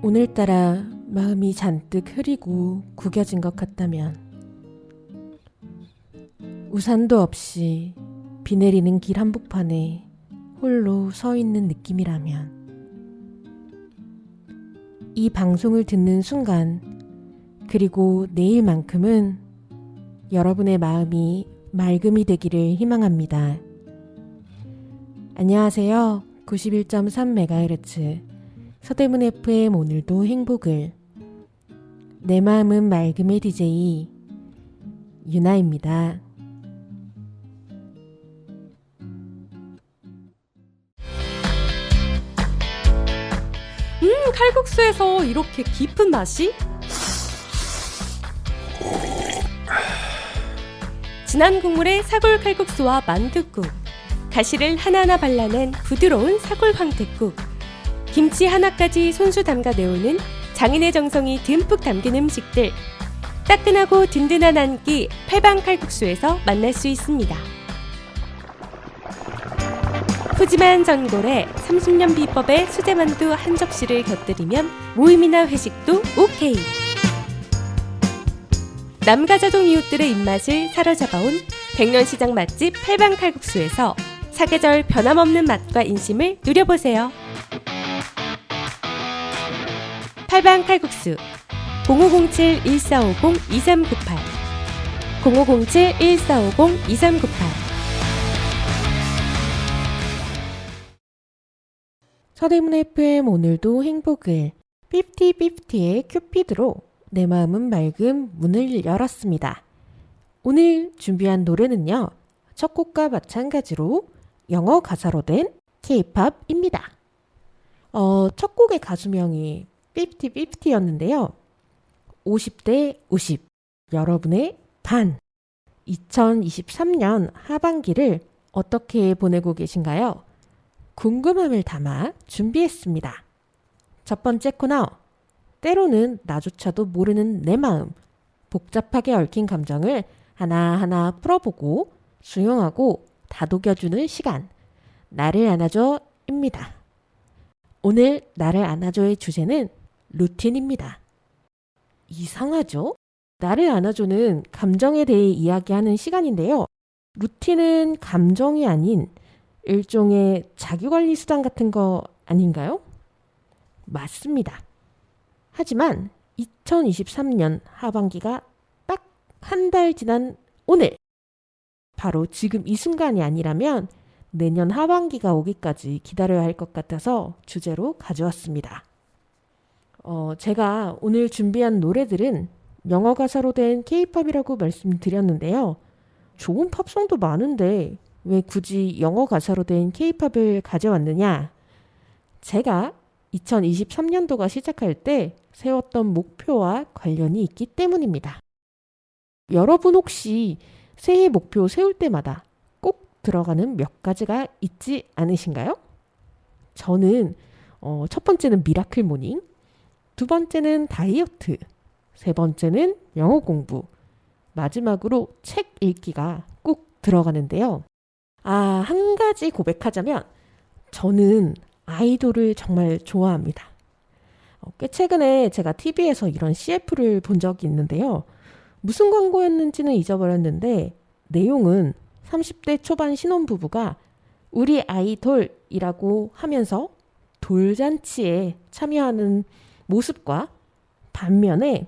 오늘따라 마음이 잔뜩 흐리고 구겨진 것 같다면, 우산도 없이 비 내리는 길 한복판에 홀로 서 있는 느낌이라면, 이 방송을 듣는 순간, 그리고 내일만큼은 여러분의 마음이 맑음이 되기를 희망합니다. 안녕하세요. 91.3MHz 서대문 FM 오늘도 행복을, 내 마음은 맑음의 DJ 유나입니다. 칼국수에서 이렇게 깊은 맛이? 진한 국물의 사골 칼국수와 만둣국, 가시를 하나하나 발라낸 부드러운 사골 황태국, 김치 하나까지 손수 담가 내오는 장인의 정성이 듬뿍 담긴 음식들, 따끈하고 든든한 한 끼 팔방 칼국수에서 만날 수 있습니다. 푸짐한 전골에 30년 비법의 수제만두 한 접시를 곁들이면 모임이나 회식도 오케이. 남가자동 이웃들의 입맛을 사로잡아온 백년시장 맛집 팔방 칼국수에서 사계절 변함없는 맛과 인심을 누려보세요. 팔방 칼국수 0507-1450-2398 0507-1450-2398. 서대문 FM 오늘도 행복을, 50-50의 큐피드로 내 마음은 맑음 문을 열었습니다. 오늘 준비한 노래는요, 첫 곡과 마찬가지로 영어 가사로 된 K-POP입니다. 첫 곡의 가수명이 50-50였는데요. 50대 50, 여러분의 반. 2023년 하반기를 어떻게 보내고 계신가요? 궁금함을 담아 준비했습니다. 첫 번째 코너, 때로는 나조차도 모르는 내 마음, 복잡하게 얽힌 감정을 하나하나 풀어보고 수용하고 다독여주는 시간, 나를 안아줘입니다. 오늘 나를 안아줘의 주제는 루틴입니다. 이상하죠? 나를 안아줘는 감정에 대해 이야기하는 시간인데요. 루틴은 감정이 아닌 일종의 자기관리 수단 같은 거 아닌가요? 맞습니다. 하지만 2023년 하반기가 딱 한 달 지난 오늘, 바로 지금 이 순간이 아니라면 내년 하반기가 오기까지 기다려야 할 것 같아서 주제로 가져왔습니다. 제가 오늘 준비한 노래들은 영어 가사로 된 K-POP이라고 말씀드렸는데요. 좋은 팝송도 많은데 왜 굳이 영어 가사로 된 K-POP을 가져왔느냐? 제가 2023년도가 시작할 때 세웠던 목표와 관련이 있기 때문입니다. 여러분 혹시 새해 목표 세울 때마다 꼭 들어가는 몇 가지가 있지 않으신가요? 저는 첫 번째는 미라클 모닝, 두 번째는 다이어트, 세 번째는 영어 공부, 마지막으로 책 읽기가 꼭 들어가는데요. 한 가지 고백하자면 저는 아이돌을 정말 좋아합니다. 꽤 최근에 제가 TV에서 이런 CF를 본 적이 있는데요. 무슨 광고였는지는 잊어버렸는데 내용은 30대 초반 신혼부부가 우리 아이돌이라고 하면서 돌잔치에 참여하는 모습과 반면에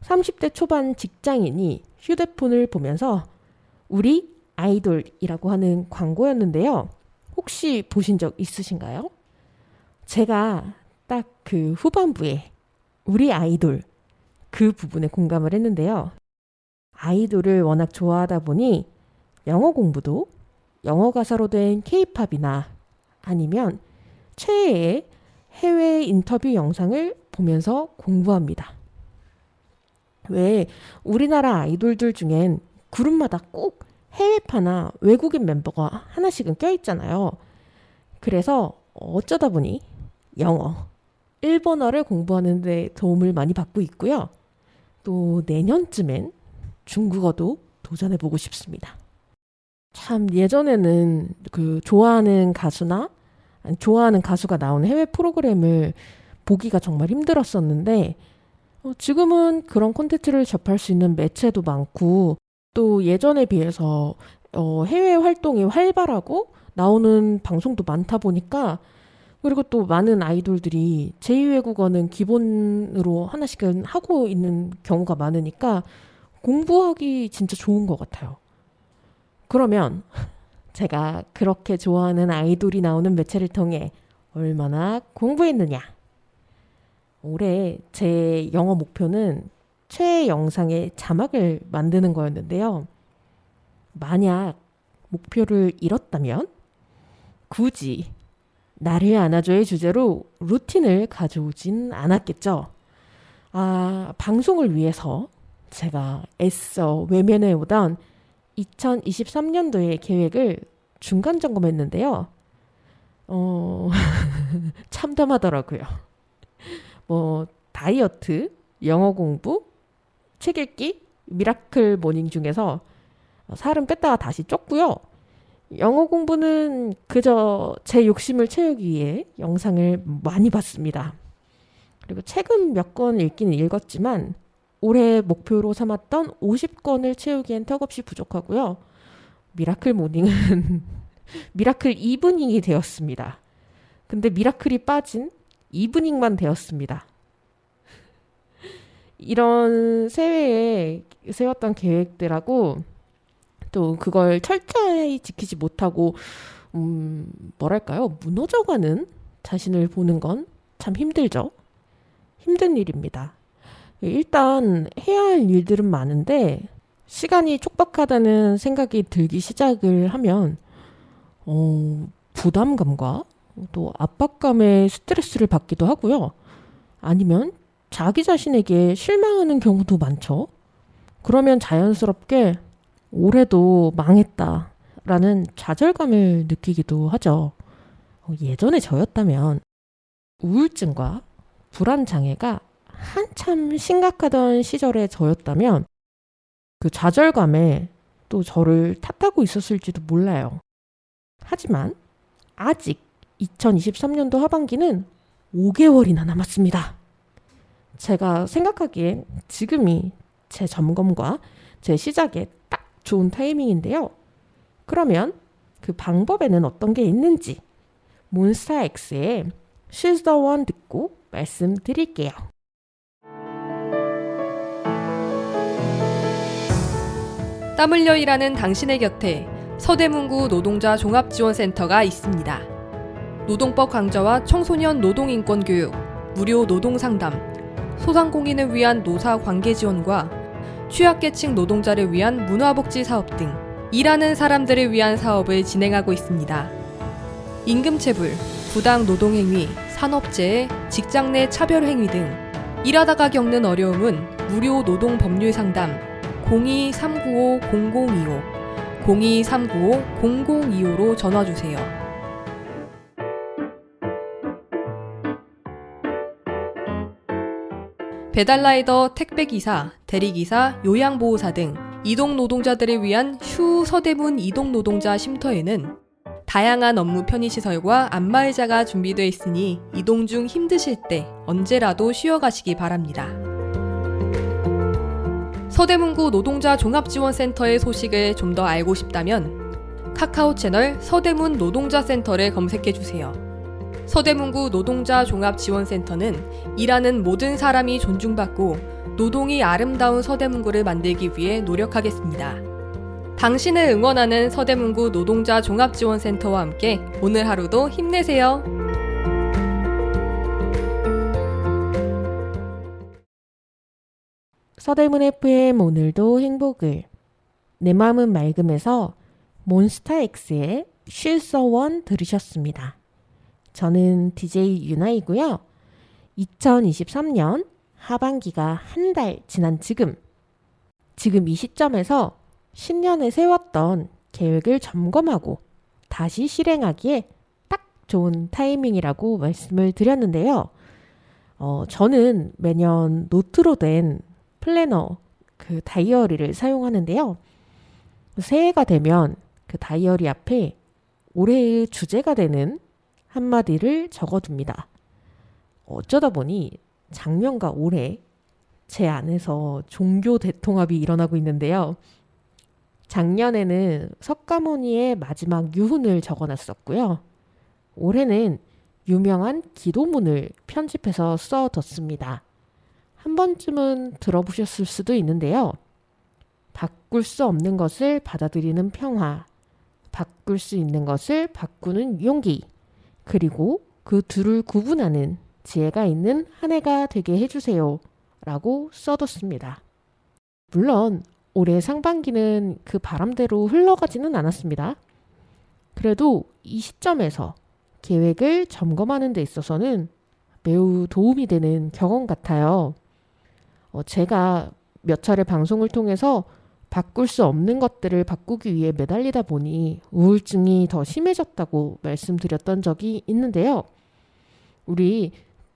30대 초반 직장인이 휴대폰을 보면서 우리 아이돌이라고 하는 광고였는데요. 혹시 보신 적 있으신가요? 제가 딱 그 후반부에 우리 아이돌 그 부분에 공감을 했는데요. 아이돌을 워낙 좋아하다 보니 영어 공부도 영어 가사로 된 K-POP이나 아니면 최애의 해외 인터뷰 영상을 보면서 공부합니다. 왜 우리나라 아이돌들 중엔 그룹마다 꼭 해외파나 외국인 멤버가 하나씩은 껴있잖아요. 그래서 어쩌다 보니 영어, 일본어를 공부하는 데 도움을 많이 받고 있고요. 또 내년쯤엔 중국어도 도전해보고 싶습니다. 참 예전에는 그 좋아하는 가수나 좋아하는 가수가 나오는 해외 프로그램을 보기가 정말 힘들었었는데 지금은 그런 콘텐츠를 접할 수 있는 매체도 많고 또 예전에 비해서 해외 활동이 활발하고 나오는 방송도 많다 보니까 그리고 또 많은 아이돌들이 제2외국어는 기본으로 하나씩은 하고 있는 경우가 많으니까 공부하기 진짜 좋은 것 같아요. 그러면 제가 그렇게 좋아하는 아이돌이 나오는 매체를 통해 얼마나 공부했느냐? 올해 제 영어 목표는 최애 영상의 자막을 만드는 거였는데요. 만약 목표를 이뤘다면 굳이 나를 안아줘의 주제로 루틴을 가져오진 않았겠죠. 방송을 위해서 제가 애써 외면해오던 2023년도의 계획을 중간 점검했는데요. 참담하더라고요. 다이어트, 영어 공부, 책 읽기, 미라클 모닝 중에서 살은 뺐다가 다시 쪘고요. 영어 공부는 그저 제 욕심을 채우기 위해 영상을 많이 봤습니다. 그리고 책은 몇 권 읽기는 읽었지만 올해 목표로 삼았던 50권을 채우기엔 턱없이 부족하고요. 미라클 모닝은 미라클 이브닝이 되었습니다. 근데 미라클이 빠진 이브닝만 되었습니다. 이런 새해에 세웠던 계획들하고 또 그걸 철저히 지키지 못하고 무너져가는 자신을 보는 건 참 힘들죠. 힘든 일입니다. 일단 해야 할 일들은 많은데 시간이 촉박하다는 생각이 들기 시작을 하면 부담감과 또 압박감에 스트레스를 받기도 하고요. 아니면 자기 자신에게 실망하는 경우도 많죠. 그러면 자연스럽게 올해도 망했다라는 좌절감을 느끼기도 하죠. 예전에 저였다면 우울증과 불안장애가 한참 심각하던 시절의 저였다면 그 좌절감에 또 저를 탓하고 있었을지도 몰라요. 하지만 아직 2023년도 하반기는 5개월이나 남았습니다. 제가 생각하기엔 지금이 제 점검과 제 시작에 딱 좋은 타이밍인데요. 그러면 그 방법에는 어떤 게 있는지 몬스타엑스의 She's the One 듣고 말씀드릴게요. 땀 흘려 일하는 당신의 곁에 서대문구 노동자 종합지원센터가 있습니다. 노동법 강좌와 청소년 노동인권 교육, 무료 노동상담, 소상공인을 위한 노사 관계 지원과 취약계층 노동자를 위한 문화복지 사업 등 일하는 사람들을 위한 사업을 진행하고 있습니다. 임금체불, 부당 노동행위, 산업재해, 직장 내 차별행위 등 일하다가 겪는 어려움은 무료 노동법률 상담 02-395-0025, 02-395-0025로 전화주세요. 배달라이더, 택배기사, 대리기사, 요양보호사 등 이동노동자들을 위한 슈 서대문 이동노동자 쉼터에는 다양한 업무 편의시설과 안마의자가 준비되어 있으니 이동 중 힘드실 때 언제라도 쉬어가시기 바랍니다. 서대문구 노동자 종합지원센터의 소식을 좀 더 알고 싶다면 카카오 채널 서대문 노동자센터를 검색해주세요. 서대문구 노동자 종합지원센터는 일하는 모든 사람이 존중받고 노동이 아름다운 서대문구를 만들기 위해 노력하겠습니다. 당신을 응원하는 서대문구 노동자 종합지원센터와 함께 오늘 하루도 힘내세요. 서대문 FM 오늘도 행복을. 내 마음은 맑음에서 몬스타엑스의 She's the One 들으셨습니다. 저는 DJ 유나이고요. 2023년 하반기가 한 달 지난 지금 이 시점에서 신년에 세웠던 계획을 점검하고 다시 실행하기에 딱 좋은 타이밍이라고 말씀을 드렸는데요. 저는 매년 노트로 된 플래너, 그 다이어리를 사용하는데요. 새해가 되면 그 다이어리 앞에 올해의 주제가 되는 한마디를 적어둡니다. 어쩌다 보니 작년과 올해 제 안에서 종교 대통합이 일어나고 있는데요. 작년에는 석가모니의 마지막 유훈을 적어놨었고요. 올해는 유명한 기도문을 편집해서 써뒀습니다. 한 번쯤은 들어보셨을 수도 있는데요. 바꿀 수 없는 것을 받아들이는 평화, 바꿀 수 있는 것을 바꾸는 용기, 그리고 그 둘을 구분하는 지혜가 있는 한 해가 되게 해주세요 라고 써뒀습니다. 물론 올해 상반기는 그 바람대로 흘러가지는 않았습니다. 그래도 이 시점에서 계획을 점검하는 데 있어서는 매우 도움이 되는 경험 같아요. 제가 몇 차례 방송을 통해서 바꿀 수 없는 것들을 바꾸기 위해 매달리다 보니 우울증이 더 심해졌다고 말씀드렸던 적이 있는데요. 우리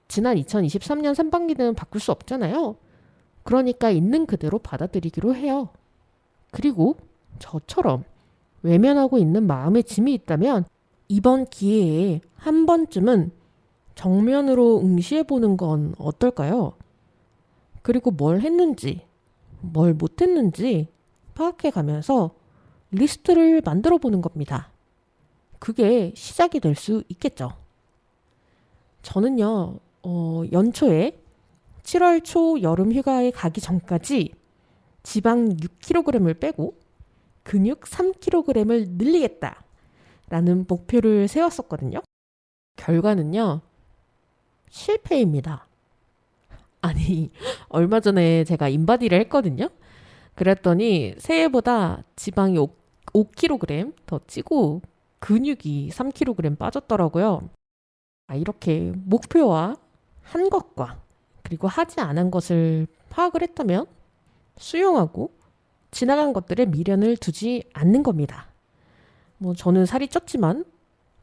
지난 2023년 상반기는 바꿀 수 없잖아요. 그러니까 있는 그대로 받아들이기로 해요. 그리고 저처럼 외면하고 있는 마음의 짐이 있다면 이번 기회에 한 번쯤은 정면으로 응시해보는 건 어떨까요? 그리고 뭘 했는지, 뭘 못했는지 파악해가면서 리스트를 만들어 보는 겁니다. 그게 시작이 될 수 있겠죠. 저는요, 연초에 7월 초 여름 휴가에 가기 전까지 지방 6kg을 빼고 근육 3kg을 늘리겠다 라는 목표를 세웠었거든요. 결과는요, 실패입니다. 아니, 얼마 전에 제가 인바디를 했거든요. 그랬더니 새해보다 지방이 5kg 더 찌고 근육이 3kg 빠졌더라고요. 이렇게 목표와 한 것과 그리고 하지 않은 것을 파악을 했다면 수용하고 지나간 것들에 미련을 두지 않는 겁니다. 저는 살이 쪘지만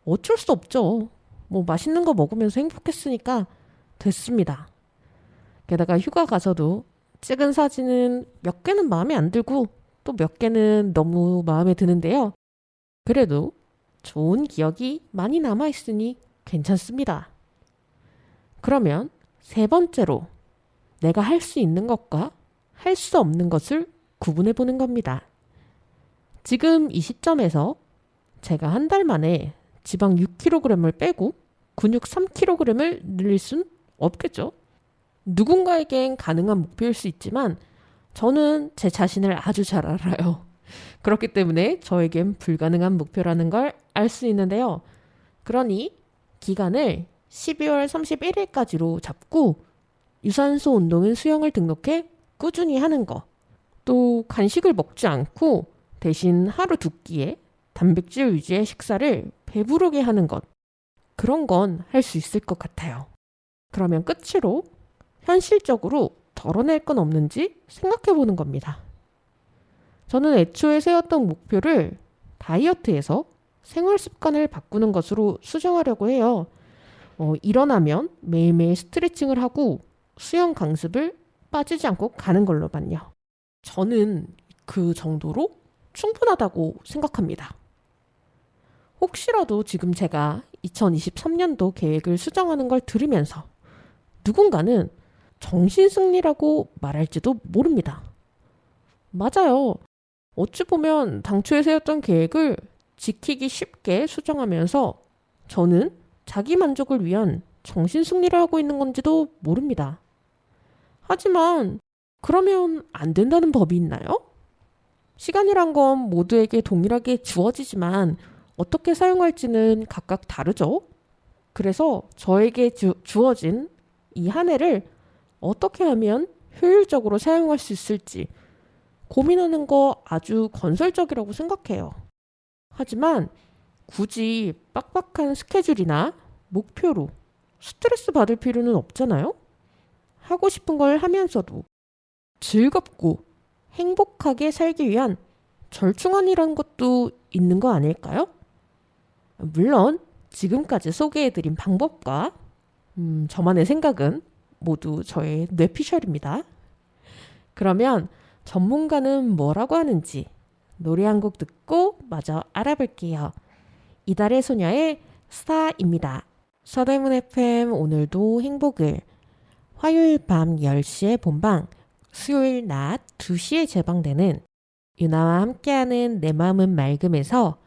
어쩔 수 없죠. 맛있는 거 먹으면서 행복했으니까 됐습니다. 게다가 휴가 가서도 찍은 사진은 몇 개는 마음에 안 들고 또 몇 개는 너무 마음에 드는데요. 그래도 좋은 기억이 많이 남아있으니 괜찮습니다. 그러면 세 번째로 내가 할 수 있는 것과 할 수 없는 것을 구분해 보는 겁니다. 지금 이 시점에서 제가 한 달 만에 지방 6kg을 빼고 근육 3kg을 늘릴 순 없겠죠. 누군가에겐 가능한 목표일 수 있지만 저는 제 자신을 아주 잘 알아요. 그렇기 때문에 저에겐 불가능한 목표라는 걸 알 수 있는데요. 그러니 기간을 12월 31일까지로 잡고 유산소 운동인 수영을 등록해 꾸준히 하는 거, 또 간식을 먹지 않고 대신 하루 두 끼의 단백질 위주의 식사를 배부르게 하는 것, 그런 건 할 수 있을 것 같아요. 그러면 끝으로 현실적으로 덜어낼 건 없는지 생각해 보는 겁니다. 저는 애초에 세웠던 목표를 다이어트에서 생활 습관을 바꾸는 것으로 수정하려고 해요. 일어나면 매일매일 스트레칭을 하고 수영 강습을 빠지지 않고 가는 걸로만요. 저는 그 정도로 충분하다고 생각합니다. 혹시라도 지금 제가 2023년도 계획을 수정하는 걸 들으면서 누군가는 정신승리라고 말할지도 모릅니다. 맞아요. 어찌 보면 당초에 세웠던 계획을 지키기 쉽게 수정하면서 저는 자기 만족을 위한 정신승리를 하고 있는 건지도 모릅니다. 하지만 그러면 안 된다는 법이 있나요? 시간이란 건 모두에게 동일하게 주어지지만 어떻게 사용할지는 각각 다르죠. 그래서 저에게 주어진 이 한 해를 어떻게 하면 효율적으로 사용할 수 있을지 고민하는 거 아주 건설적이라고 생각해요. 하지만 굳이 빡빡한 스케줄이나 목표로 스트레스 받을 필요는 없잖아요? 하고 싶은 걸 하면서도 즐겁고 행복하게 살기 위한 절충안이라는 것도 있는 거 아닐까요? 물론 지금까지 소개해드린 방법과 저만의 생각은 모두 저의 뇌피셜입니다. 그러면 전문가는 뭐라고 하는지 노래 한 곡 듣고 마저 알아볼게요. 이달의 소녀의 스타입니다. 서대문 FM 오늘도 행복을 화요일 밤 10시에 본방, 수요일 낮 2시에 재방되는 유나와 함께하는 내 마음은 맑음에서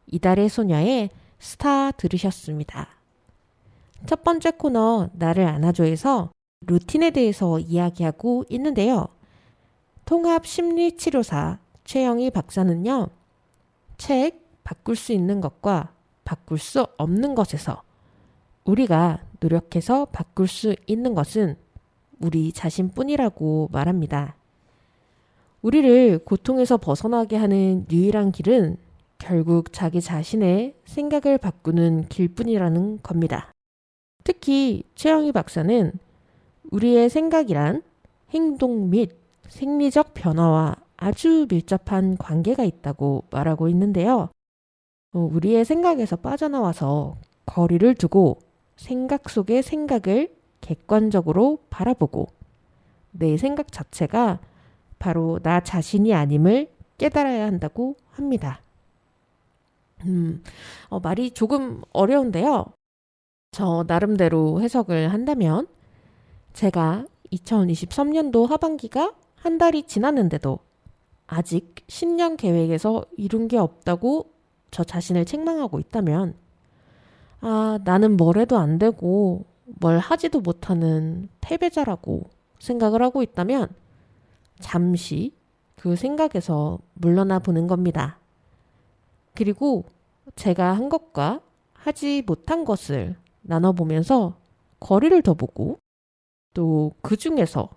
이달의 소녀의 스타 들으셨습니다. 첫 번째 코너 나를 안아줘에서 루틴에 대해서 이야기하고 있는데요. 통합 심리치료사 최영희 박사는요. 책 바꿀 수 있는 것과 바꿀 수 없는 것에서 우리가 노력해서 바꿀 수 있는 것은 우리 자신뿐이라고 말합니다. 우리를 고통에서 벗어나게 하는 유일한 길은 결국 자기 자신의 생각을 바꾸는 길뿐이라는 겁니다. 특히 최영희 박사는 우리의 생각이란 행동 및 생리적 변화와 아주 밀접한 관계가 있다고 말하고 있는데요. 우리의 생각에서 빠져나와서 거리를 두고 생각 속의 생각을 객관적으로 바라보고 내 생각 자체가 바로 나 자신이 아님을 깨달아야 한다고 합니다. 말이 조금 어려운데요. 저 나름대로 해석을 한다면 제가 2023년도 하반기가 한 달이 지났는데도 아직 신년 계획에서 이룬 게 없다고 저 자신을 책망하고 있다면 나는 뭘 해도 안 되고 뭘 하지도 못하는 패배자라고 생각을 하고 있다면 잠시 그 생각에서 물러나 보는 겁니다. 그리고 제가 한 것과 하지 못한 것을 나눠보면서 거리를 더 보고 또 그 중에서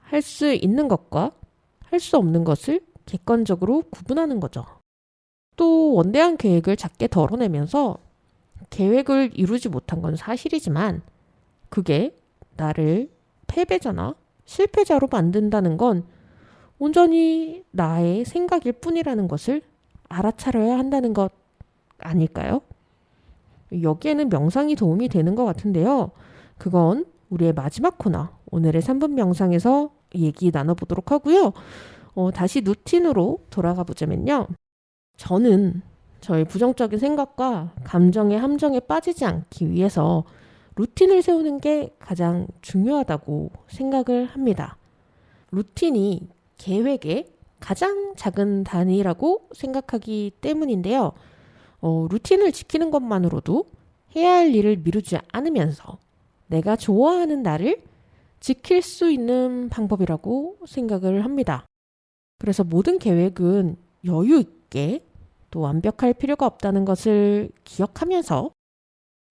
할 수 있는 것과 할 수 없는 것을 객관적으로 구분하는 거죠. 또 원대한 계획을 작게 덜어내면서 계획을 이루지 못한 건 사실이지만 그게 나를 패배자나 실패자로 만든다는 건 온전히 나의 생각일 뿐이라는 것을 알아차려야 한다는 것 아닐까요? 여기에는 명상이 도움이 되는 것 같은데요. 그건 우리의 마지막 코너, 오늘의 3분 명상에서 얘기 나눠보도록 하고요. 다시 루틴으로 돌아가 보자면요. 저는 저의 부정적인 생각과 감정의 함정에 빠지지 않기 위해서 루틴을 세우는 게 가장 중요하다고 생각을 합니다. 루틴이 계획의 가장 작은 단위라고 생각하기 때문인데요. 루틴을 지키는 것만으로도 해야 할 일을 미루지 않으면서 내가 좋아하는 나를 지킬 수 있는 방법이라고 생각을 합니다. 그래서 모든 계획은 여유 있게 또 완벽할 필요가 없다는 것을 기억하면서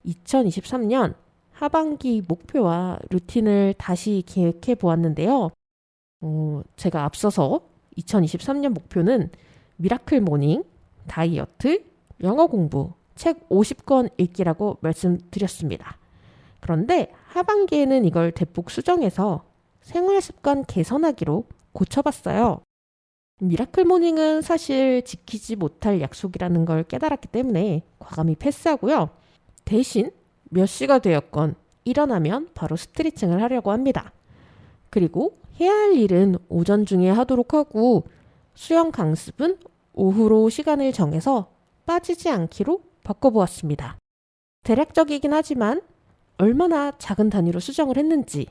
2023년 하반기 목표와 루틴을 다시 계획해 보았는데요. 제가 앞서서 2023년 목표는 미라클 모닝, 다이어트, 영어 공부, 책 50권 읽기라고 말씀드렸습니다. 그런데 하반기에는 이걸 대폭 수정해서 생활습관 개선하기로 고쳐봤어요. 미라클 모닝은 사실 지키지 못할 약속이라는 걸 깨달았기 때문에 과감히 패스하고요. 대신 몇 시가 되었건 일어나면 바로 스트레칭을 하려고 합니다. 그리고 해야 할 일은 오전 중에 하도록 하고 수영 강습은 오후로 시간을 정해서 빠지지 않기로 바꿔보았습니다. 대략적이긴 하지만 얼마나 작은 단위로 수정을 했는지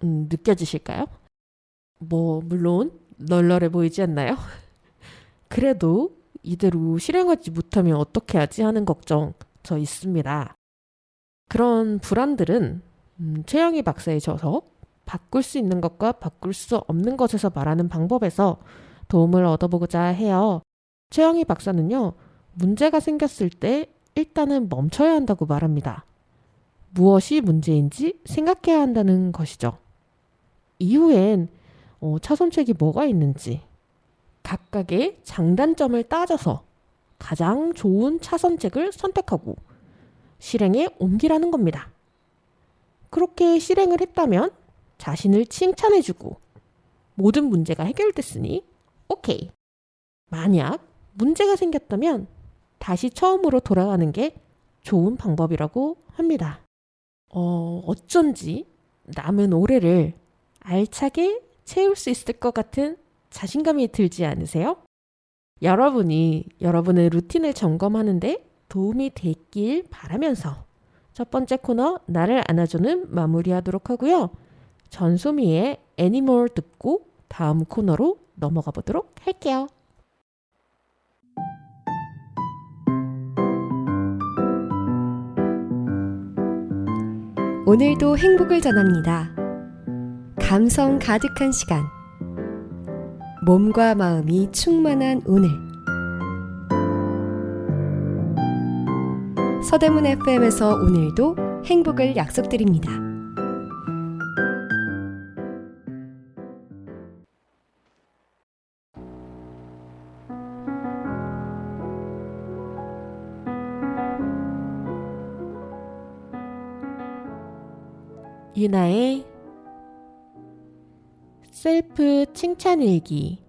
느껴지실까요? 물론 널널해 보이지 않나요? 그래도 이대로 실행하지 못하면 어떻게 하지 하는 걱정 저 있습니다. 그런 불안들은 최영희 박사의 저서 바꿀 수 있는 것과 바꿀 수 없는 것에서 말하는 방법에서 도움을 얻어보고자 해요. 최영희 박사는요. 문제가 생겼을 때 일단은 멈춰야 한다고 말합니다. 무엇이 문제인지 생각해야 한다는 것이죠. 이후엔 차선책이 뭐가 있는지 각각의 장단점을 따져서 가장 좋은 차선책을 선택하고 실행에 옮기라는 겁니다. 그렇게 실행을 했다면 자신을 칭찬해주고 모든 문제가 해결됐으니 오케이. 만약 문제가 생겼다면 다시 처음으로 돌아가는 게 좋은 방법이라고 합니다. 어쩐지 남은 올해를 알차게 채울 수 있을 것 같은 자신감이 들지 않으세요? 여러분이 여러분의 루틴을 점검하는데 도움이 됐길 바라면서 첫 번째 코너 나를 안아주는 마무리하도록 하고요. 전소미의 애니멀 듣고 다음 코너로 넘어가 보도록 할게요. 오늘도 행복을 전합니다. 감성 가득한 시간. 몸과 마음이 충만한 오늘. 서대문 FM에서 오늘도 행복을 약속드립니다. 유나의 셀프 칭찬일기.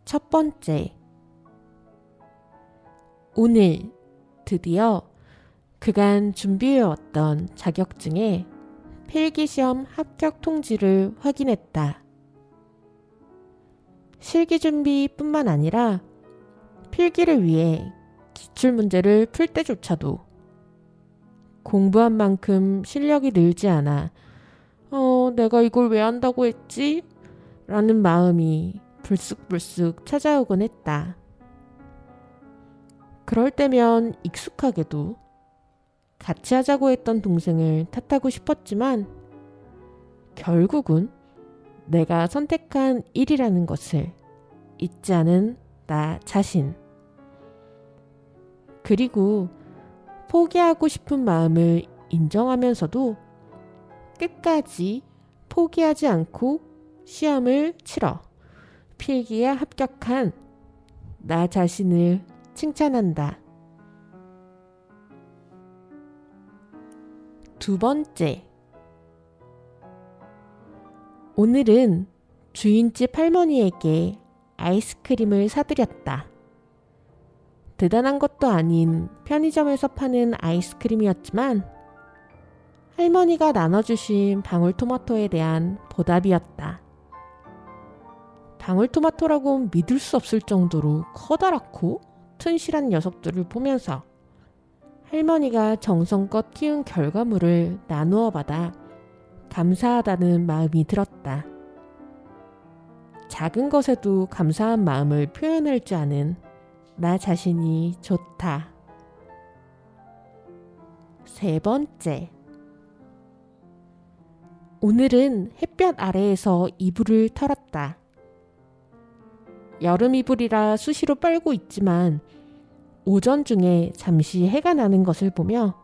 첫 번째. 오늘 드디어 그간 준비해왔던 자격증의 필기시험 합격 통지를 확인했다. 실기준비뿐만 아니라 필기를 위해 기출문제를 풀 때조차도 공부한 만큼 실력이 늘지 않아 내가 이걸 왜 한다고 했지? 라는 마음이 불쑥불쑥 찾아오곤 했다. 그럴 때면 익숙하게도 같이 하자고 했던 동생을 탓하고 싶었지만 결국은 내가 선택한 일이라는 것을 잊지 않은 나 자신. 그리고 포기하고 싶은 마음을 인정하면서도 끝까지 포기하지 않고 시험을 치러 필기에 합격한 나 자신을 칭찬한다. 두 번째. 오늘은 주인집 할머니에게 아이스크림을 사드렸다. 대단한 것도 아닌 편의점에서 파는 아이스크림이었지만 할머니가 나눠주신 방울토마토에 대한 보답이었다. 방울토마토라고 믿을 수 없을 정도로 커다랗고 튼실한 녀석들을 보면서 할머니가 정성껏 키운 결과물을 나누어 받아 감사하다는 마음이 들었다. 작은 것에도 감사한 마음을 표현할 줄 아는 나 자신이 좋다. 세 번째. 오늘은 햇볕 아래에서 이불을 털었다. 여름 이불이라 수시로 빨고 있지만 오전 중에 잠시 해가 나는 것을 보며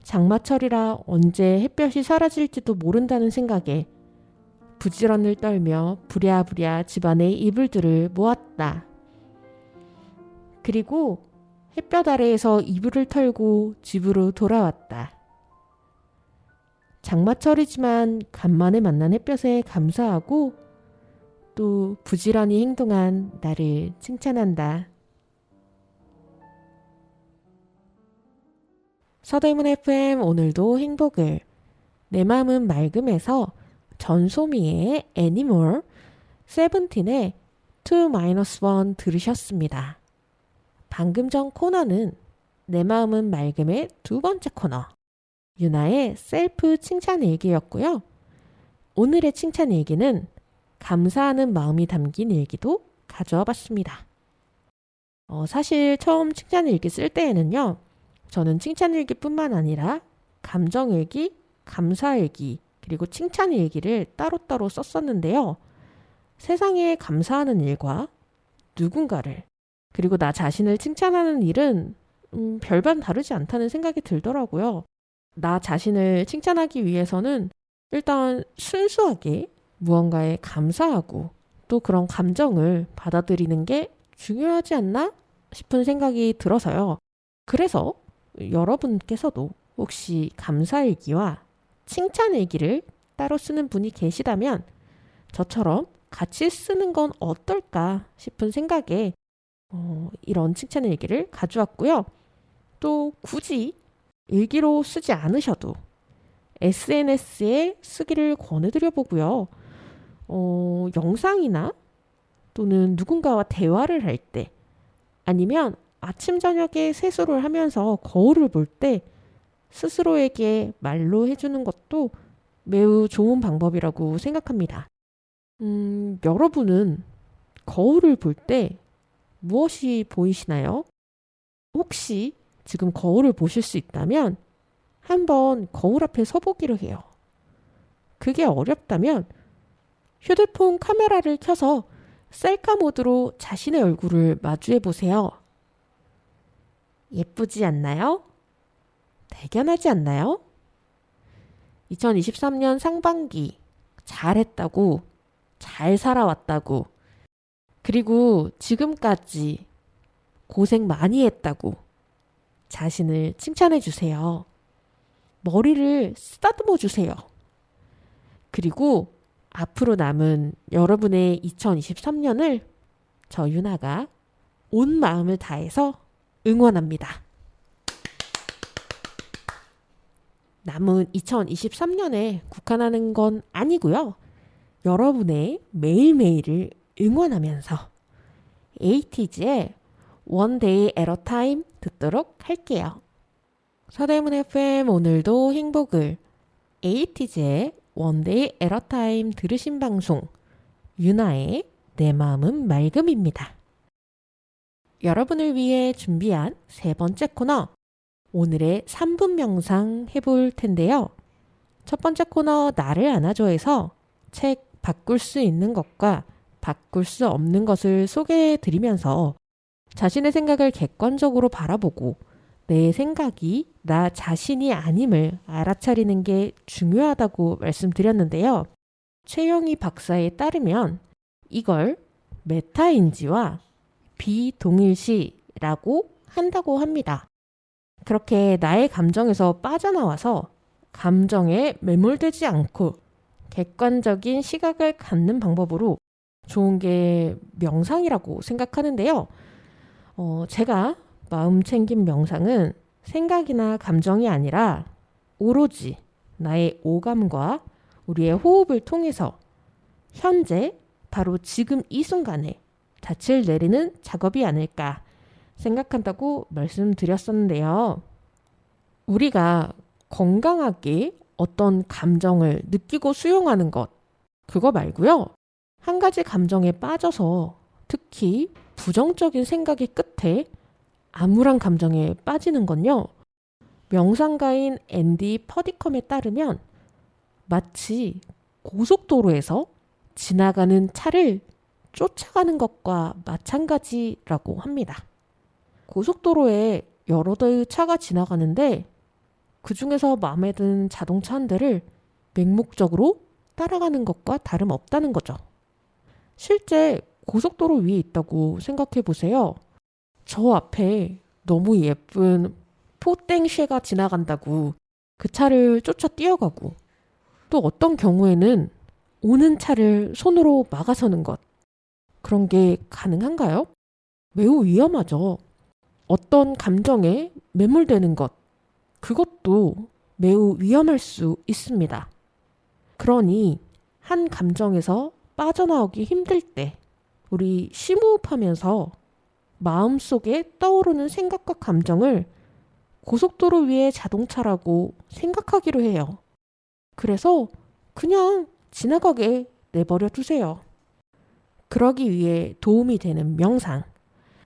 장마철이라 언제 햇볕이 사라질지도 모른다는 생각에 부지런을 떨며 부랴부랴 집안의 이불들을 모았다. 그리고 햇볕 아래에서 이불을 털고 집으로 돌아왔다. 장마철이지만 간만에 만난 햇볕에 감사하고 또 부지런히 행동한 나를 칭찬한다. 서대문 FM 오늘도 행복을. 내 마음은 맑음에서 전소미의 애니멀, 세븐틴의 2-1 들으셨습니다. 방금 전 코너는 내 마음은 맑음의 두 번째 코너, 유나의 셀프 칭찬 일기였고요. 오늘의 칭찬 일기는 감사하는 마음이 담긴 일기도 가져와 봤습니다. 사실 처음 칭찬 일기 쓸 때에는요, 저는 칭찬 일기뿐만 아니라 감정 일기, 감사 일기, 그리고 칭찬 일기를 따로따로 썼었는데요. 세상에 감사하는 일과 누군가를, 그리고 나 자신을 칭찬하는 일은 별반 다르지 않다는 생각이 들더라고요. 나 자신을 칭찬하기 위해서는 일단 순수하게 무언가에 감사하고 또 그런 감정을 받아들이는 게 중요하지 않나 싶은 생각이 들어서요. 그래서 여러분께서도 혹시 감사일기와 칭찬일기를 따로 쓰는 분이 계시다면 저처럼 같이 쓰는 건 어떨까 싶은 생각에 이런 칭찬일기를 가져왔고요. 또 굳이 일기로 쓰지 않으셔도 SNS에 쓰기를 권해드려 보고요. 영상이나 또는 누군가와 대화를 할 때, 아니면 아침 저녁에 세수를 하면서 거울을 볼 때 스스로에게 말로 해주는 것도 매우 좋은 방법이라고 생각합니다. 여러분은 거울을 볼 때 무엇이 보이시나요? 혹시 지금 거울을 보실 수 있다면 한번 거울 앞에 서보기로 해요. 그게 어렵다면 휴대폰 카메라를 켜서 셀카 모드로 자신의 얼굴을 마주해 보세요. 예쁘지 않나요? 대견하지 않나요? 2023년 상반기 잘했다고, 잘 살아왔다고, 그리고 지금까지 고생 많이 했다고 자신을 칭찬해 주세요. 머리를 쓰다듬어 주세요. 그리고 앞으로 남은 여러분의 2023년을 저 유나가 온 마음을 다해서 응원합니다. 남은 2023년에 국한하는 건 아니고요. 여러분의 매일매일을 응원하면서 에이티즈의 One Day at a Time 듣도록 할게요. 서대문 FM 오늘도 행복을 에이티즈의 One Day at a Time 들으신 방송 유나의 내 마음은 맑음입니다. 여러분을 위해 준비한 세 번째 코너 오늘의 3분 명상 해볼 텐데요. 첫 번째 코너 나를 안아줘에서 책 바꿀 수 있는 것과 바꿀 수 없는 것을 소개해 드리면서 자신의 생각을 객관적으로 바라보고 내 생각이 나 자신이 아님을 알아차리는 게 중요하다고 말씀드렸는데요. 최영희 박사에 따르면 이걸 메타인지와 비동일시라고 한다고 합니다. 그렇게 나의 감정에서 빠져나와서 감정에 매몰되지 않고 객관적인 시각을 갖는 방법으로 좋은 게 명상이라고 생각하는데요. 제가 마음 챙김 명상은 생각이나 감정이 아니라 오로지 나의 오감과 우리의 호흡을 통해서 현재 바로 지금 이 순간에 닻을 내리는 작업이 아닐까 생각한다고 말씀드렸었는데요. 우리가 건강하게 어떤 감정을 느끼고 수용하는 것, 그거 말고요. 한 가지 감정에 빠져서 특히 부정적인 생각의 끝에 암울한 감정에 빠지는 건요. 명상가인 앤디 퍼디컴에 따르면 마치 고속도로에서 지나가는 차를 쫓아가는 것과 마찬가지라고 합니다. 고속도로에 여러 대의 차가 지나가는데 그 중에서 마음에 든 자동차 한 대를 맹목적으로 따라가는 것과 다름없다는 거죠. 실제 고속도로 위에 있다고 생각해 보세요. 저 앞에 너무 예쁜 포땡쉐가 지나간다고 그 차를 쫓아 뛰어가고 또 어떤 경우에는 오는 차를 손으로 막아서는 것. 그런 게 가능한가요? 매우 위험하죠. 어떤 감정에 매몰되는 것. 그것도 매우 위험할 수 있습니다. 그러니 한 감정에서 빠져나오기 힘들 때 우리 심호흡하면서 마음속에 떠오르는 생각과 감정을 고속도로 위의 자동차라고 생각하기로 해요. 그래서 그냥 지나가게 내버려 두세요. 그러기 위해 도움이 되는 명상,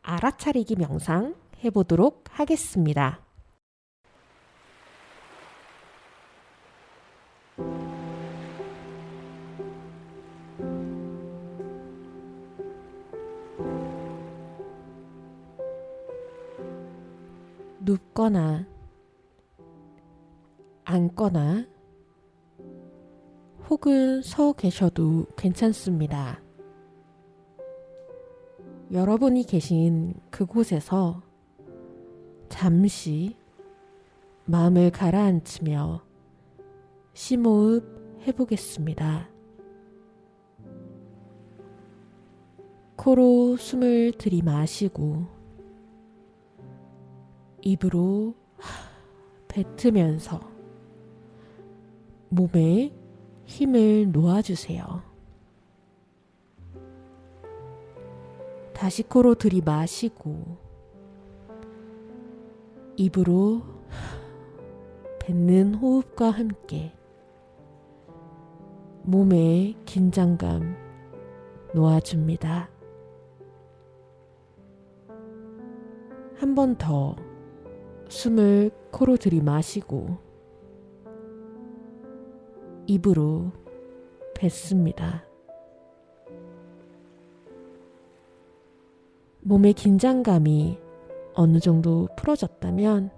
알아차리기 명상 해보도록 하겠습니다. 눕거나 앉거나 혹은 서 계셔도 괜찮습니다. 여러분이 계신 그곳에서 잠시 마음을 가라앉히며 심호흡 해보겠습니다. 코로 숨을 들이마시고 입으로 뱉으면서 몸에 힘을 놓아주세요. 다시 코로 들이마시고 입으로 뱉는 호흡과 함께 몸의 긴장감 놓아줍니다. 한 번 더 숨을 코로 들이마시고 입으로 뱉습니다. 몸의 긴장감이 어느 정도 풀어졌다면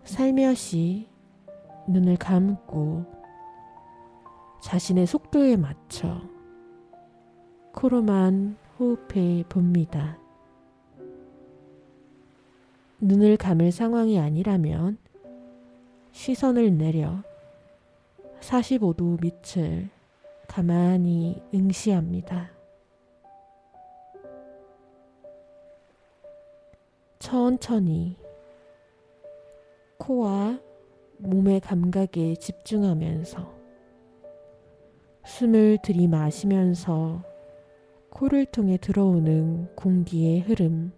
살며시 눈을 감고 자신의 속도에 맞춰 코로만 호흡해 봅니다. 눈을 감을 상황이 아니라면 시선을 내려 45도 밑을 가만히 응시합니다. 천천히 코와 몸의 감각에 집중하면서 숨을 들이마시면서 코를 통해 들어오는 공기의 흐름,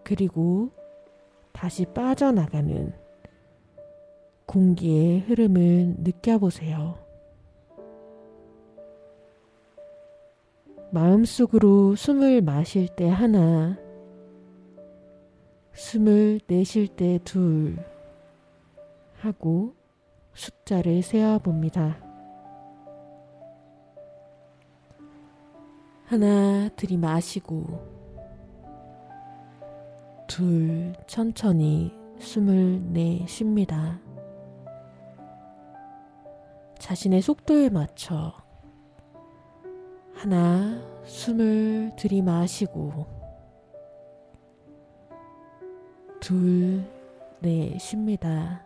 그리고 다시 빠져나가는 공기의 흐름을 느껴보세요. 마음속으로 숨을 마실 때 하나, 숨을 내쉴 때 둘 하고 숫자를 세어봅니다. 하나 들이마시고 둘 천천히 숨을 내쉽니다. 자신의 속도에 맞춰 하나 숨을 들이마시고 둘 내쉽니다.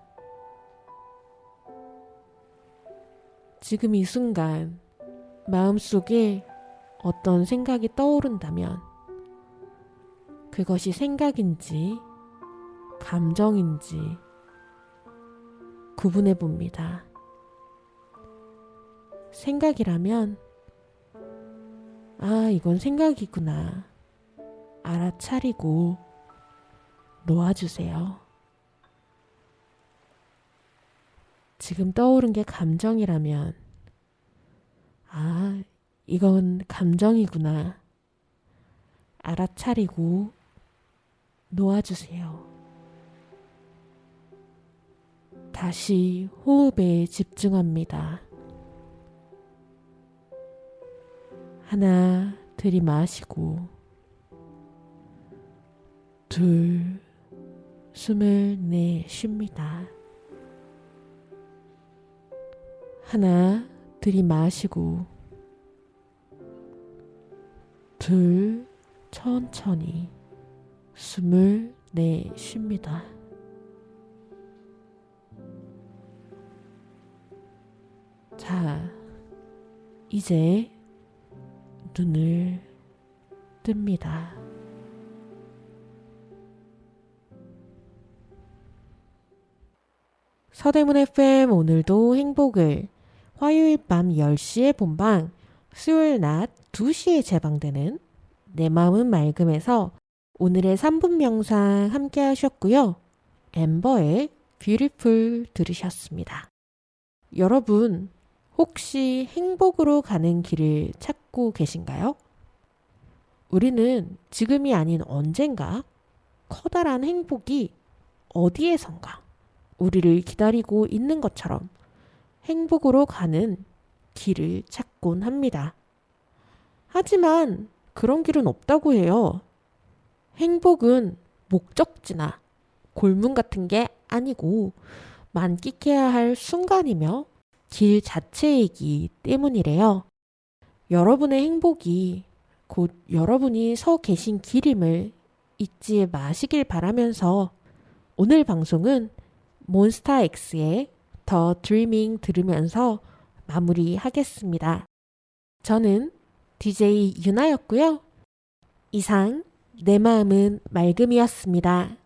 지금 이 순간 마음속에 어떤 생각이 떠오른다면 그것이 생각인지 감정인지 구분해 봅니다. 생각이라면 이건 생각이구나 알아차리고 놓아주세요. 지금 떠오른 게 감정이라면 이건 감정이구나 알아차리고 놓아주세요. 다시 호흡에 집중합니다. 하나 들이마시고 둘 숨을 내쉽니다. 하나 들이마시고 둘 천천히 숨을 내쉽니다. 자, 이제 눈을 뜹니다. 서대문 FM 오늘도 행복을 화요일 밤 10시에 본방, 수요일 낮 2시에 재방되는 내 마음은 맑음에서 오늘의 3분 명상 함께 하셨고요. 엠버의 뷰티풀 들으셨습니다. 여러분, 혹시 행복으로 가는 길을 찾고 계신가요? 우리는 지금이 아닌 언젠가 커다란 행복이 어디에선가 우리를 기다리고 있는 것처럼 행복으로 가는 길을 찾곤 합니다. 하지만 그런 길은 없다고 해요. 행복은 목적지나 골문 같은 게 아니고 만끽해야 할 순간이며 길 자체이기 때문이래요. 여러분의 행복이 곧 여러분이 서 계신 길임을 잊지 마시길 바라면서 오늘 방송은 몬스타엑스의 더 드리밍 들으면서 마무리하겠습니다. 저는 DJ 유나였고요. 이상 내 마음은 맑음이었습니다.